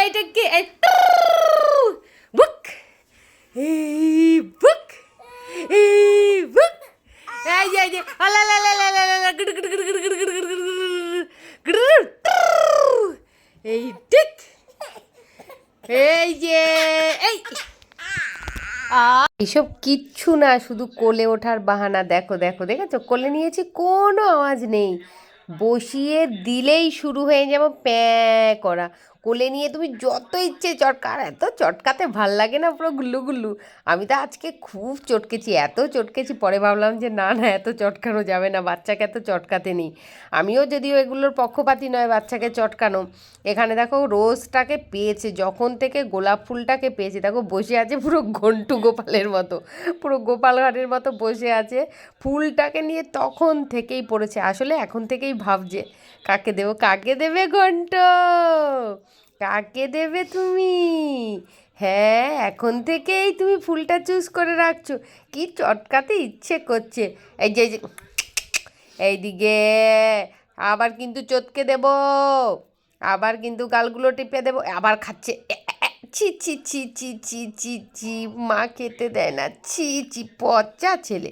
এইটা কি বুক এই বুক এই বুক এই যে আলা লা লা লা লা লা good good good good good good good good good এই ঠিক এই যে এই এসব কিচ্ছু না, শুধু কোলে ওঠার বাহানা। দেখো দেখো, দেখেছো কোলে নিয়েছি, কোনো আওয়াজ নেই, বসিয়ে দিলেই শুরু হয়ে যাবো প্যাঁ করা। কোলে নিয়ে তুমি যত ইচ্ছে চটকা, আর এত চটকাতে ভাল লাগে না, পুরো গুল্লু গুল্লু। আমি তো আজকে খুব চটকেছি, এত চটকেছি, পরে ভাবলাম যে না না, এত চটকানো যাবে না, বাচ্চাকে এত চটকাতে নেই। আমিও যদিও এগুলোর পক্ষপাতী নয়, বাচ্চাকে চটকানো। এখানে দেখো রোজটাকে পেয়েছে, যখন থেকে গোলাপ ফুলটাকে পেয়েছে, দেখো বসে আছে পুরো ঘন্টু গোপালের মতো, পুরো গোপাল ভাঁড়ের মতো বসে আছে। ফুলটাকে নিয়ে তখন থেকেই পড়েছে, আসলে এখন থেকেই ভাবছে কাকে দেবো, কাকে দেবে ঘন্ট, কাকে দেবে তুমি। হ্যাঁ, এখন থেকেই তুমি ফুলটা চুজ করে রাখছো, কি চটকাতে ইচ্ছে করছে। এই যে এইদিকে আবার কিন্তু চটকে দেব, আবার কিন্তু গালগুলো টিপে দেবো, আবার খাচ্ছে। ছি ছি ছি ছি ছি ছি ছি, মা খেতে দেয় না, ছি ছি, পচা ছেলে।